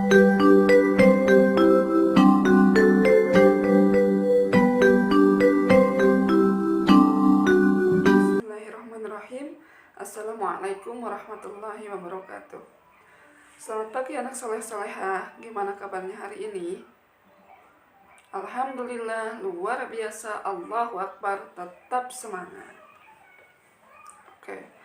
Bismillahirrahmanirrahim. Assalamualaikum warahmatullahi wabarakatuh. Selamat pagi anak soleh-solehah. Gimana kabarnya hari ini? Alhamdulillah, luar biasa. Allahu Akbar. Tetap semangat. Oke.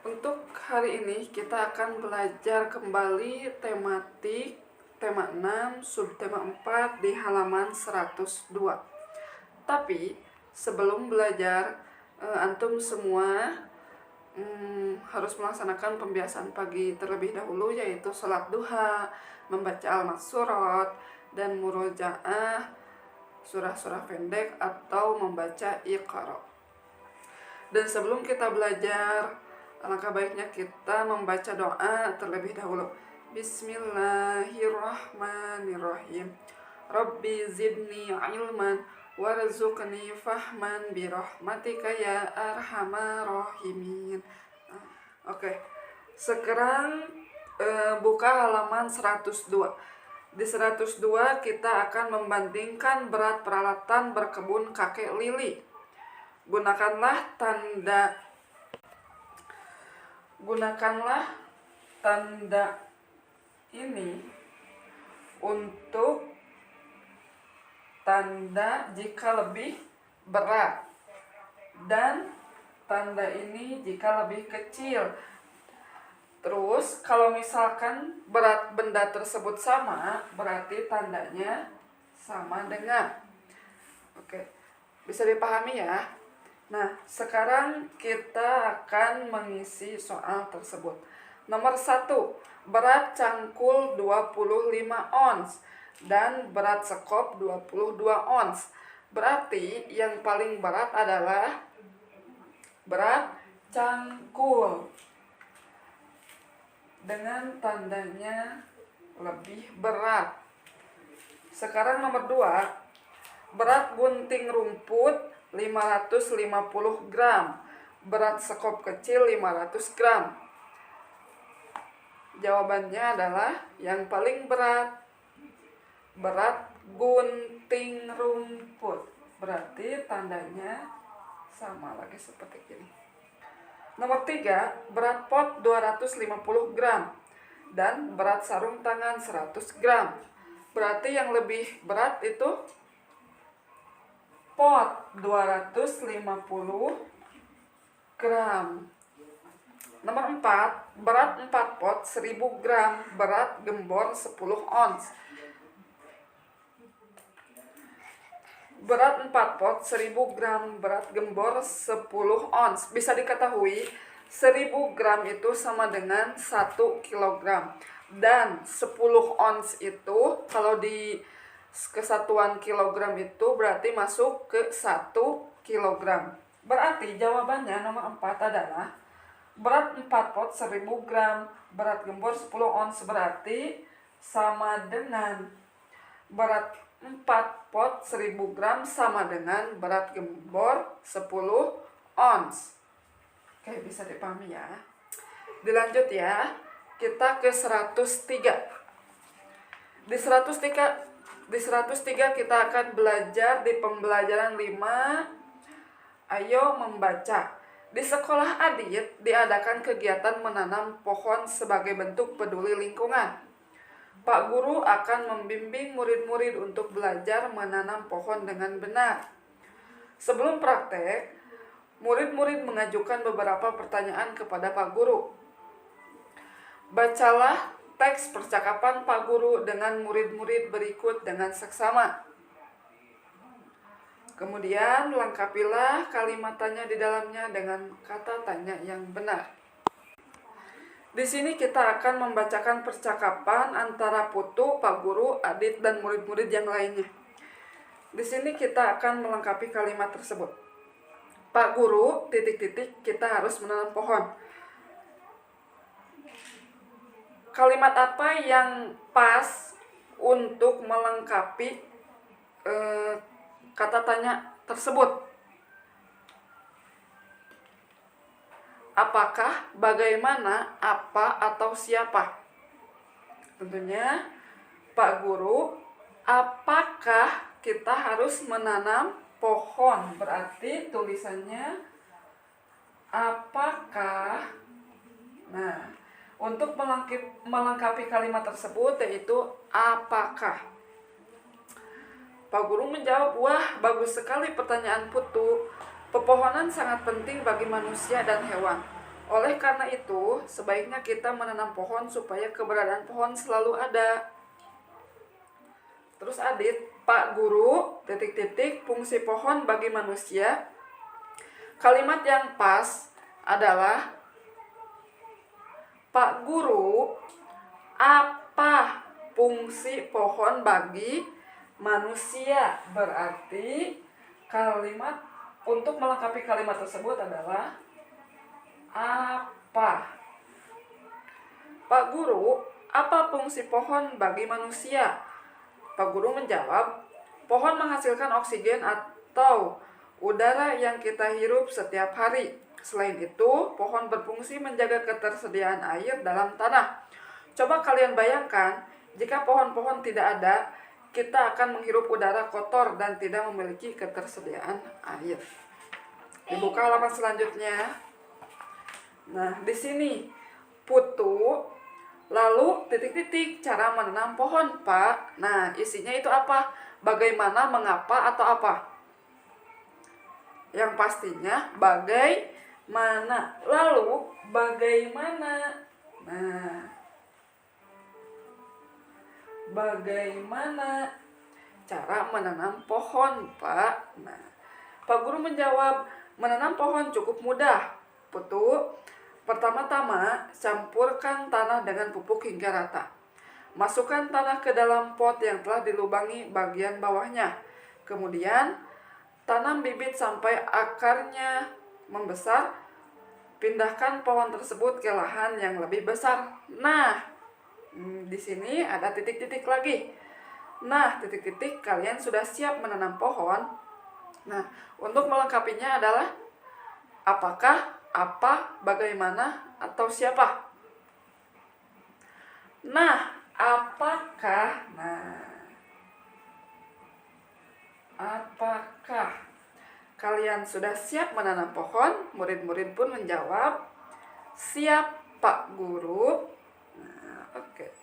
Untuk hari ini kita akan belajar kembali tematik tema 6 subtema 4 di halaman 102. Tapi sebelum belajar, antum semua harus melaksanakan pembiasaan pagi terlebih dahulu, yaitu sholat duha, membaca al-maksurat, dan murojaah surah-surah pendek atau membaca Iqra. Dan sebelum kita belajar, alangkah baiknya kita membaca doa terlebih dahulu. Bismillahirrahmanirrahim. Rabbi zidni ilman warzuqni fahman birahmatika ya arhamar rahimin. Oke. Sekarang buka halaman 102. Di 102 kita akan membandingkan berat peralatan berkebun kakek Lili. Gunakanlah tanda ini untuk tanda jika lebih berat dan tanda ini jika lebih kecil. Terus kalau misalkan berat benda tersebut sama, berarti tandanya sama dengan. Oke, bisa dipahami ya. Nah, sekarang kita akan mengisi soal tersebut. Nomor 1, berat cangkul 25 ons dan berat sekop 22 ons. Berarti yang paling berat adalah berat cangkul dengan tandanya lebih berat. Sekarang nomor 2, berat gunting rumput 550 gram, berat sekop kecil 500 gram. Jawabannya adalah yang paling berat gunting rumput. Berarti tandanya sama lagi seperti ini. Nomor 3, berat pot 250 gram dan berat sarung tangan 100 gram. Berarti yang lebih berat itu pot 250 gram. Nomor 4, berat 4 pot 1000 gram, berat gembor 10 ons. Berat 4 pot 1000 gram, berat gembor 10 ons. Bisa diketahui 1000 gram itu sama dengan 1 kilogram. Dan 10 ons itu kalau di kesatuan kilogram itu berarti masuk ke 1 kilogram. Berarti jawabannya nomor 4 adalah berat 4 pot 1000 gram, berat gembor 10 ons. Berarti sama dengan berat 4 pot 1000 gram sama dengan berat gembor 10 ons. Oke, bisa dipahami ya. Dilanjut ya. Kita ke 103. Di 103 kita akan belajar di pembelajaran 5. Ayo membaca. Di sekolah Adit diadakan kegiatan menanam pohon sebagai bentuk peduli lingkungan. Pak Guru akan membimbing murid-murid untuk belajar menanam pohon dengan benar. Sebelum praktek, murid-murid mengajukan beberapa pertanyaan kepada Pak Guru. Bacalah teks percakapan Pak Guru dengan murid-murid berikut dengan seksama. Kemudian lengkapilah kalimat tanya di dalamnya dengan kata tanya yang benar. Di sini kita akan membacakan percakapan antara Putu, Pak Guru, Adit, dan murid-murid yang lainnya. Di sini kita akan melengkapi kalimat tersebut. Pak Guru, kita harus menanam pohon. Kalimat apa yang pas untuk melengkapi kata tanya tersebut? apakah, bagaimana, apa, atau siapa. Tentunya Pak Guru, apakah kita harus menanam pohon? Berarti tulisannya apakah. Nah, untuk melengkapi kalimat tersebut yaitu apakah. Pak Guru menjawab, wah bagus sekali pertanyaan Putu. Pepohonan sangat penting bagi manusia dan hewan. Oleh karena itu, sebaiknya kita menanam pohon supaya keberadaan pohon selalu ada. Terus Adit, Pak Guru, fungsi pohon bagi manusia. Kalimat yang pas adalah, Pak Guru, apa fungsi pohon bagi manusia? Berarti kalimat untuk melengkapi kalimat tersebut adalah apa. Pak Guru, apa fungsi pohon bagi manusia? Pak Guru menjawab, pohon menghasilkan oksigen atau udara yang kita hirup setiap hari. Selain itu, pohon berfungsi menjaga ketersediaan air dalam tanah. Coba kalian bayangkan, jika pohon-pohon tidak ada, kita akan menghirup udara kotor dan tidak memiliki ketersediaan air. Dibuka halaman selanjutnya. Nah, di sini Putu, lalu cara menanam pohon, Pak. Nah, isinya itu apa? Bagaimana, mengapa, atau apa? Yang pastinya bagaimana. Lalu bagaimana? Nah, bagaimana cara menanam pohon, Pak? Nah, Pak Guru menjawab, menanam pohon cukup mudah, Putu. Pertama-tama, campurkan tanah dengan pupuk hingga rata. Masukkan tanah ke dalam pot yang telah dilubangi bagian bawahnya. Kemudian, tanam bibit sampai akarnya membesar. Pindahkan pohon tersebut ke lahan yang lebih besar. Nah, di sini ada titik-titik lagi. Nah, titik-titik, kalian sudah siap menanam pohon. Nah, untuk melengkapinya adalah apakah, apa, bagaimana, atau siapa. Nah, apakah? Nah, apakah kalian sudah siap menanam pohon? Murid-murid pun menjawab, siap, Pak Guru. Nah, oke.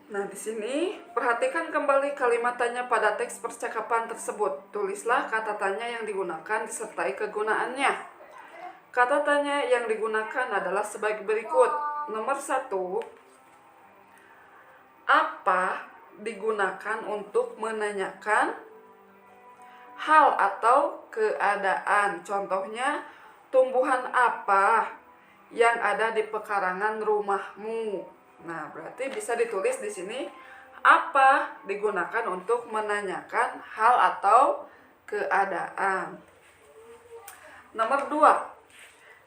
Nah, di sini perhatikan kembali kalimat tanya pada teks percakapan tersebut. Tulislah kata tanya yang digunakan disertai kegunaannya. Kata tanya yang digunakan adalah sebagai berikut. Nomor 1, apa digunakan untuk menanyakan hal atau keadaan. Contohnya, tumbuhan apa yang ada di pekarangan rumahmu. Nah, berarti bisa ditulis di sini apa digunakan untuk menanyakan hal atau keadaan. Nomor 2,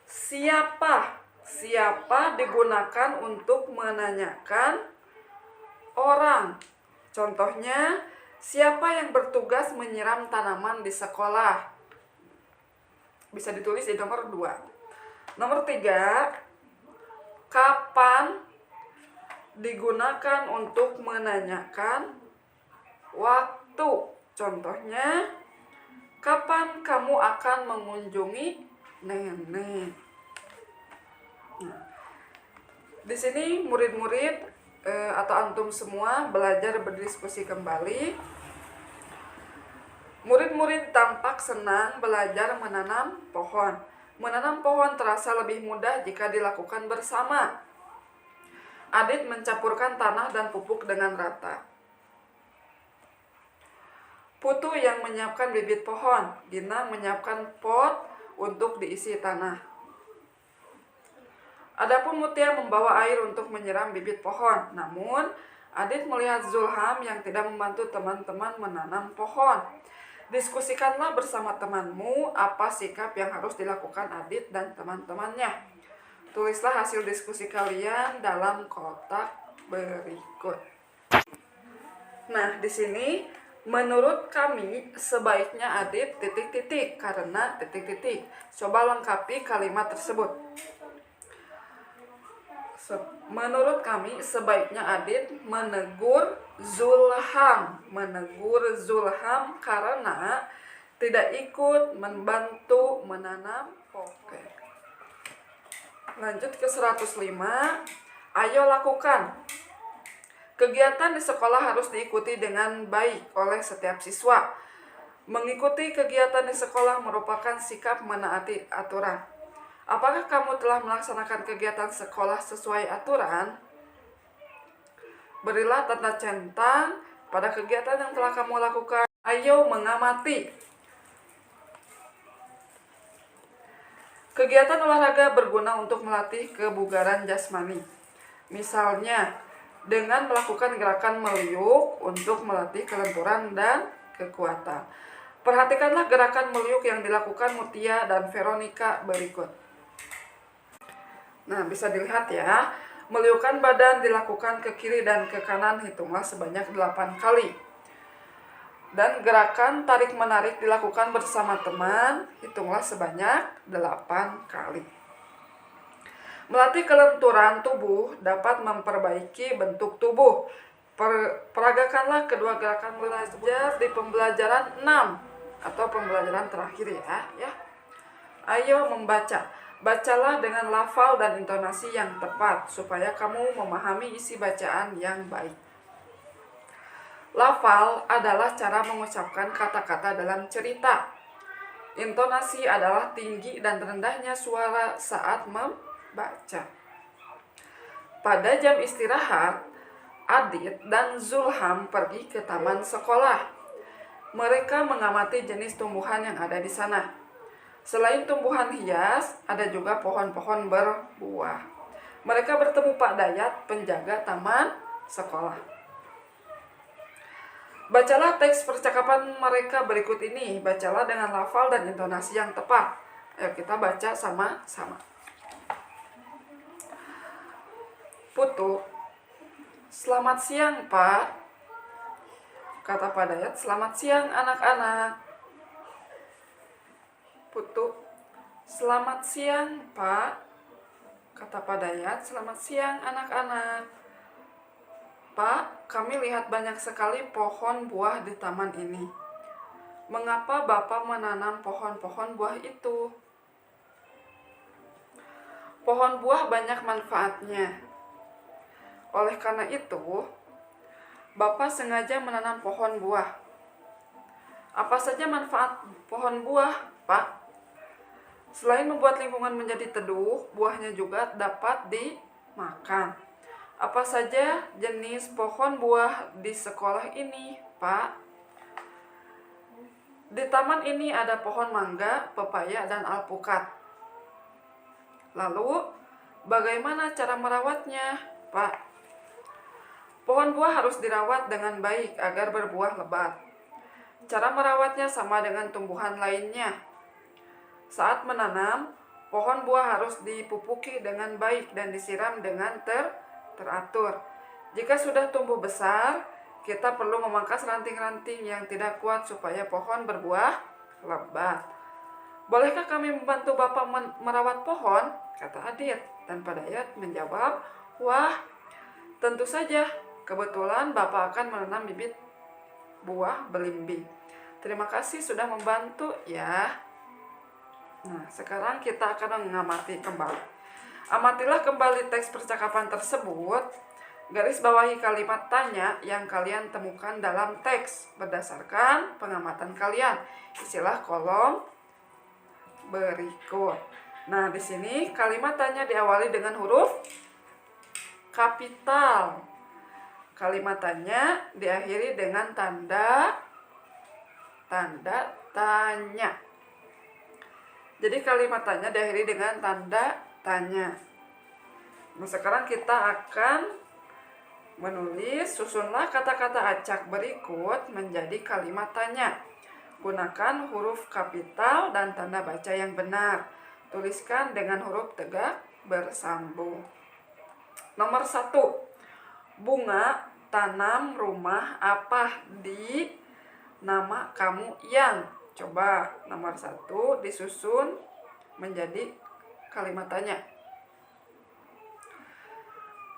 siapa? Siapa digunakan untuk menanyakan orang. Contohnya, siapa yang bertugas menyiram tanaman di sekolah? Bisa ditulis di nomor 2. Nomor 3, kapan digunakan untuk menanyakan waktu. Contohnya, kapan kamu akan mengunjungi nenek? Nah, di sini murid-murid atau antum semua belajar berdiskusi kembali. Murid-murid tampak senang belajar menanam pohon. Menanam pohon terasa lebih mudah jika dilakukan bersama. Adit mencampurkan tanah dan pupuk dengan rata. Putu yang menyiapkan bibit pohon. Gina menyiapkan pot untuk diisi tanah. Adapun Mutia membawa air untuk menyiram bibit pohon. Namun, Adit melihat Zulham yang tidak membantu teman-teman menanam pohon. Diskusikanlah bersama temanmu apa sikap yang harus dilakukan Adit dan teman-temannya. Tulislah hasil diskusi kalian dalam kotak berikut. Nah, di sini Menurut kami, sebaiknya Adit titik-titik karena titik-titik. Coba lengkapi kalimat tersebut. Menurut kami, sebaiknya Adit menegur Zulham. Menegur Zulham karena tidak ikut membantu menanam pohon. Oke. Lanjut ke 105. Ayo lakukan. Kegiatan di sekolah harus diikuti dengan baik oleh setiap siswa. Mengikuti kegiatan di sekolah merupakan sikap menaati aturan. Apakah kamu telah melaksanakan kegiatan sekolah sesuai aturan? Berilah tanda centang pada kegiatan yang telah kamu lakukan. Ayo mengamati. Kegiatan olahraga berguna untuk melatih kebugaran jasmani. Misalnya, dengan melakukan gerakan meliuk untuk melatih kelenturan dan kekuatan. Perhatikanlah gerakan meliuk yang dilakukan Mutia dan Veronica berikut. Nah, bisa dilihat ya, meliukkan badan dilakukan ke kiri dan ke kanan, hitunglah sebanyak 8 kali. Dan gerakan tarik-menarik dilakukan bersama teman, hitunglah sebanyak 8 kali. Melatih kelenturan tubuh dapat memperbaiki bentuk tubuh. Peragakanlah kedua gerakan belajar di pembelajaran 6 atau pembelajaran terakhir ya. Ayo membaca. Bacalah dengan lafal dan intonasi yang tepat supaya kamu memahami isi bacaan yang baik. Lafal adalah cara mengucapkan kata-kata dalam cerita. Intonasi adalah tinggi dan rendahnya suara saat membaca. Pada jam istirahat, Adit dan Zulham pergi ke taman sekolah. Mereka mengamati jenis tumbuhan yang ada di sana. Selain tumbuhan hias, ada juga pohon-pohon berbuah. Mereka bertemu Pak Dayat, penjaga taman sekolah. Bacalah teks percakapan mereka berikut ini. Bacalah dengan lafal dan intonasi yang tepat. Ayo kita baca sama-sama. Putu, selamat siang Pak. Kata Pak Dayat, selamat siang anak-anak. Putu, selamat siang Pak. Kata Pak Dayat, selamat siang anak-anak. Pak, kami lihat banyak sekali pohon buah di taman ini. Mengapa Bapak menanam pohon-pohon buah itu? Pohon buah banyak manfaatnya. Oleh karena itu, Bapak sengaja menanam pohon buah. Apa saja manfaat pohon buah, Pak? Selain membuat lingkungan menjadi teduh, buahnya juga dapat dimakan. Apa saja jenis pohon buah di sekolah ini, Pak? Di taman ini ada pohon mangga, pepaya, dan alpukat. Lalu, bagaimana cara merawatnya, Pak? Pohon buah harus dirawat dengan baik agar berbuah lebat. Cara merawatnya sama dengan tumbuhan lainnya. Saat menanam, pohon buah harus dipupuki dengan baik dan disiram dengan teratur. Jika sudah tumbuh besar, kita perlu memangkas ranting-ranting yang tidak kuat supaya pohon berbuah lebat. Bolehkah kami membantu Bapak merawat pohon? Kata Adit. Dan Pak Dayat menjawab, wah, tentu saja. Kebetulan Bapak akan menanam bibit buah belimbing. Terima kasih sudah membantu ya. Nah, sekarang kita akan mengamati kembali. Amatilah kembali teks percakapan tersebut. Garis bawahi kalimat tanya yang kalian temukan dalam teks berdasarkan pengamatan kalian. Isilah kolom berikut. Nah, di sini kalimat tanya diawali dengan huruf kapital. Kalimat tanya diakhiri dengan tanda tanya. Jadi kalimat tanya diakhiri dengan tanda tanya. Nah, sekarang kita akan menulis, susunlah kata-kata acak berikut menjadi kalimat tanya. Gunakan huruf kapital dan tanda baca yang benar. Tuliskan dengan huruf tegak bersambung. Nomor 1. Bunga tanam rumah apa di nama kamu yang. Coba nomor 1 disusun menjadi kalimat tanya.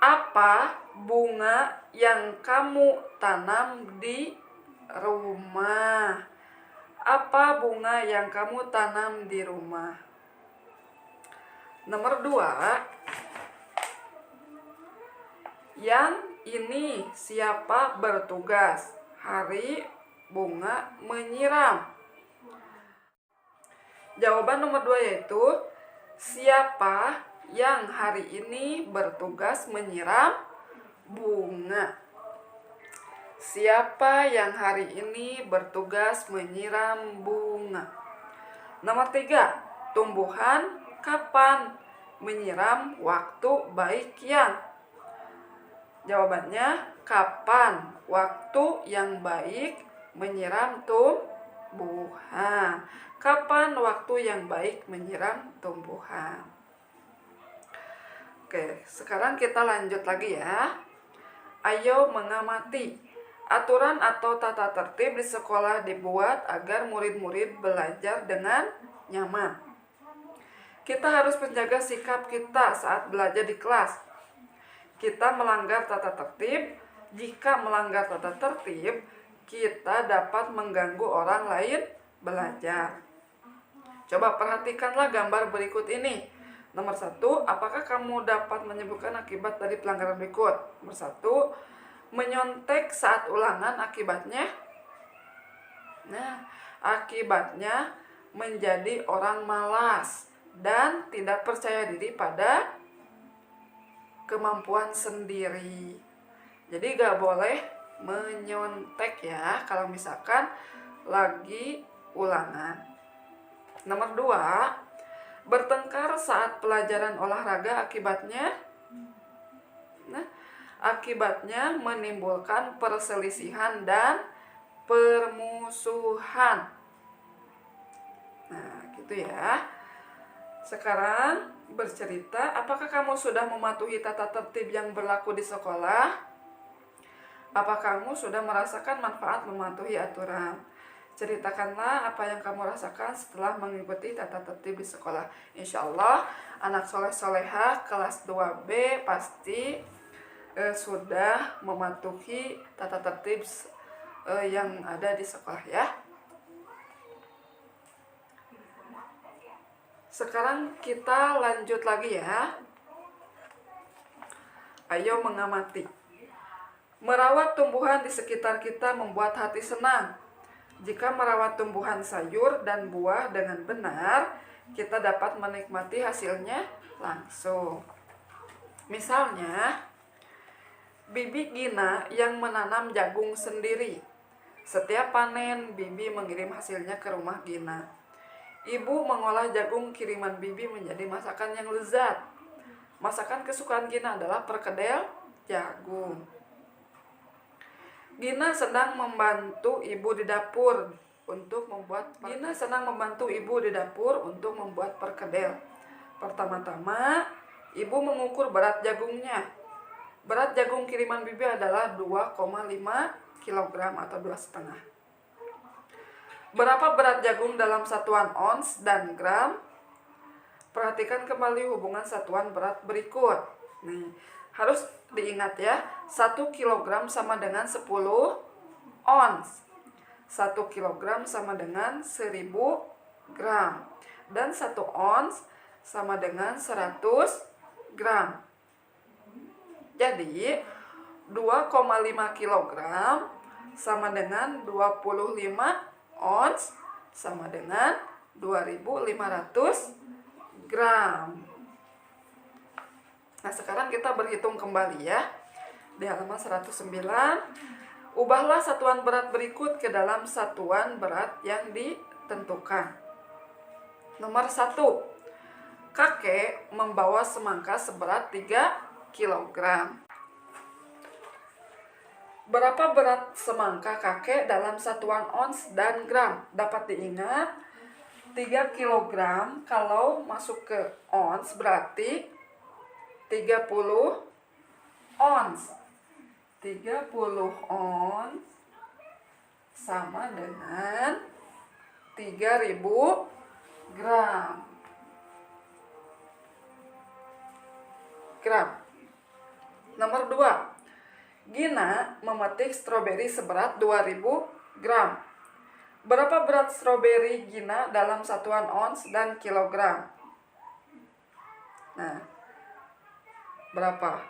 Apa bunga yang kamu tanam di rumah? Apa bunga yang kamu tanam di rumah? Nomor 2, yang ini siapa bertugas? Hari bunga menyiram. Jawaban nomor 2 yaitu siapa yang hari ini bertugas menyiram bunga. Siapa yang hari ini bertugas menyiram bunga. Nomor 3, tumbuhan kapan menyiram waktu baik yang. Jawabannya kapan waktu yang baik menyiram tumbuhan. Kapan waktu yang baik menyiram tumbuhan. Oke, sekarang kita lanjut lagi ya. Ayo mengamati. Aturan atau tata tertib di sekolah dibuat agar murid-murid belajar dengan nyaman. Kita harus menjaga sikap kita saat belajar di kelas. Kita melanggar tata tertib. Jika melanggar tata tertib, kita dapat mengganggu orang lain belajar. Coba perhatikanlah gambar berikut ini. Nomor 1, apakah kamu dapat menyebutkan akibat dari pelanggaran berikut? Nomor 1, menyontek saat ulangan akibatnya. Nah, akibatnya menjadi orang malas dan tidak percaya diri pada kemampuan sendiri. Jadi gak boleh menyontek ya kalau misalkan lagi ulangan. Nomor 2, bertengkar saat pelajaran olahraga akibatnya. Nah, akibatnya menimbulkan perselisihan dan permusuhan. Nah, gitu ya. Sekarang bercerita, apakah kamu sudah mematuhi tata tertib yang berlaku di sekolah? Apa kamu sudah merasakan manfaat mematuhi aturan? Ceritakanlah apa yang kamu rasakan setelah mengikuti tata tertib di sekolah. Insya Allah anak soleh-soleha kelas 2B pasti sudah mematuhi tata tertib yang ada di sekolah ya. Sekarang kita lanjut lagi ya. Ayo mengamati. Merawat tumbuhan di sekitar kita membuat hati senang. Jika merawat tumbuhan sayur dan buah dengan benar, kita dapat menikmati hasilnya langsung. Misalnya, Bibi Gina yang menanam jagung sendiri. Setiap panen, Bibi mengirim hasilnya ke rumah Gina. Ibu mengolah jagung kiriman Bibi menjadi masakan yang lezat. Masakan kesukaan Gina adalah perkedel jagung. Gina senang membantu ibu di dapur untuk membuat perkedel. Pertama-tama, ibu mengukur berat jagungnya. Berat jagung kiriman Bibi adalah 2,5 kg atau 2,5. Berapa berat jagung dalam satuan ons dan gram? Perhatikan kembali hubungan satuan berat berikut. Nih, harus diingat ya, 1 kg sama dengan 10 ons. 1 kg sama dengan 1000 gram. Dan 1 ons sama dengan 100 gram. Jadi 2,5 kg sama dengan 25 ons sama dengan 2500 gram. Nah, sekarang kita berhitung kembali ya. Di halaman 109, ubahlah satuan berat berikut ke dalam satuan berat yang ditentukan. Nomor 1, kakek membawa semangka seberat 3 kg. Berapa berat semangka kakek dalam satuan ons dan gram? Dapat diingat, 3 kg kalau masuk ke ons berarti 30 ons. 30 ons sama dengan 3.000 gram. Nomor 2. Gina memetik stroberi seberat 2.000 gram. Berapa berat stroberi Gina dalam satuan ons dan kilogram? Nah, berapa?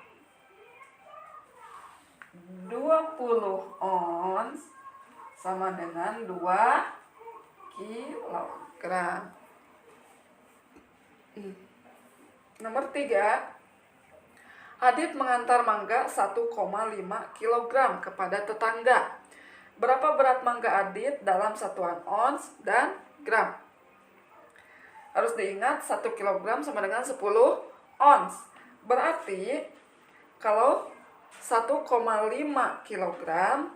20 ons sama dengan 2 kilogram. Nomor 3. Adit mengantar mangga 1,5 kilogram kepada tetangga. Berapa berat mangga Adit dalam satuan ons dan gram? Harus diingat 1 kilogram sama dengan 10 ons. Berarti kalau 1,5 kilogram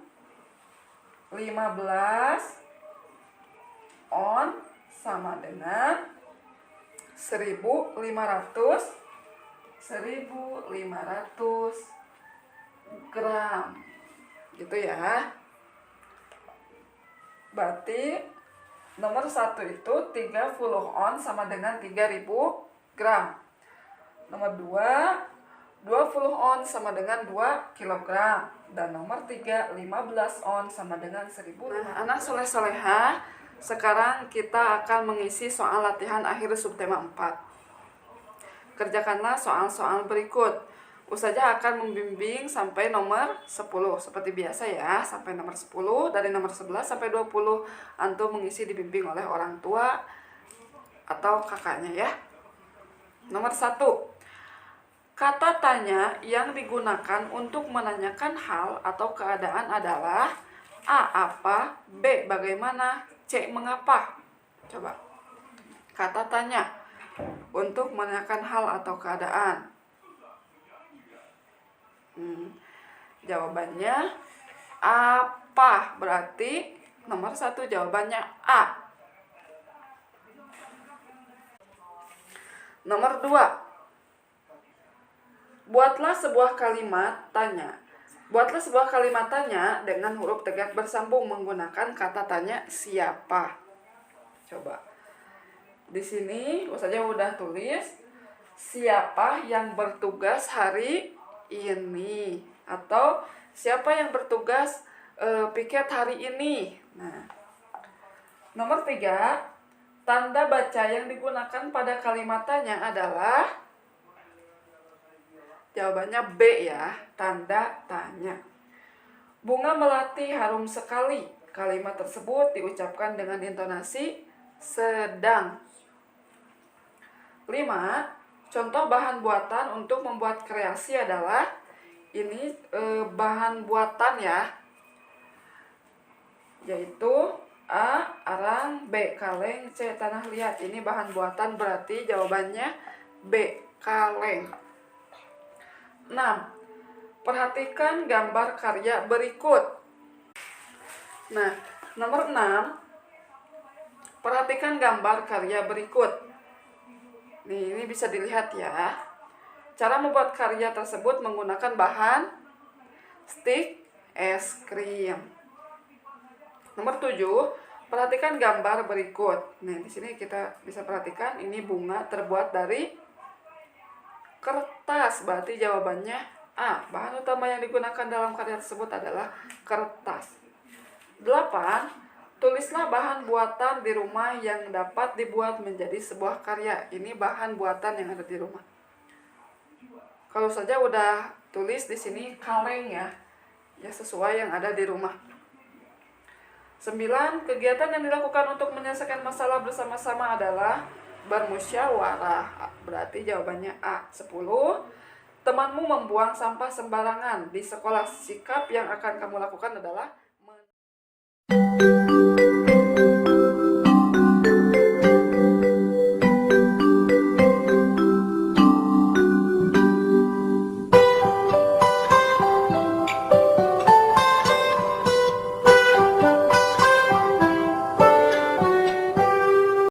15 on sama dengan 1.500 gram, gitu ya. Berarti nomor 1 itu 30 ons sama dengan 3.000 gram. Nomor 2, 20 ons sama dengan 2 kilogram. Dan nomor 3, 15 ons sama dengan 1.000. Nah, anak soleh-soleha, sekarang kita akan mengisi soal latihan akhir subtema 4. Kerjakanlah soal-soal berikut. Ustazah akan membimbing sampai nomor 10 seperti biasa ya, sampai nomor 10. Dari nomor 11 sampai 20 antum mengisi dibimbing oleh orang tua atau kakaknya ya. Nomor 1. Kata tanya yang digunakan untuk menanyakan hal atau keadaan adalah A. Apa, B. Bagaimana, C. Mengapa. Coba. Kata tanya untuk menanyakan hal atau keadaan. Jawabannya apa? Berarti nomor 1 jawabannya A. Nomor 2. Buatlah sebuah kalimat tanya. Buatlah sebuah kalimat tanya dengan huruf tegak bersambung menggunakan kata tanya siapa. Coba. Di sini Ustazah udah tulis siapa yang bertugas hari ini atau siapa yang bertugas piket hari ini. Nah, nomor 3, tanda baca yang digunakan pada kalimat tanya adalah jawabannya B ya, tanda tanya. Bunga melati harum sekali. Kalimat tersebut diucapkan dengan intonasi sedang. 5. Contoh bahan buatan untuk membuat kreasi adalah ini bahan buatan ya, yaitu A. Arang, B. Kaleng, C. Tanah liat. Ini bahan buatan berarti jawabannya B. Kaleng. 6. Perhatikan gambar karya berikut. Nah, nomor 6. Perhatikan gambar karya berikut. Nih, ini bisa dilihat ya. Cara membuat karya tersebut menggunakan bahan stik es krim. Nomor 7, perhatikan gambar berikut. Nah, di sini kita bisa perhatikan ini bunga terbuat dari kertas. Berarti jawabannya A. Bahan utama yang digunakan dalam karya tersebut adalah kertas. 8. Tulislah bahan buatan di rumah yang dapat dibuat menjadi sebuah karya. Ini bahan buatan yang ada di rumah. Kalau saja udah tulis di sini kaleng ya. Ya sesuai yang ada di rumah. 9. Kegiatan yang dilakukan untuk menyelesaikan masalah bersama-sama adalah bermusyawarah. Berarti jawabannya A. 10. Temanmu membuang sampah sembarangan di sekolah. Sikap yang akan kamu lakukan adalah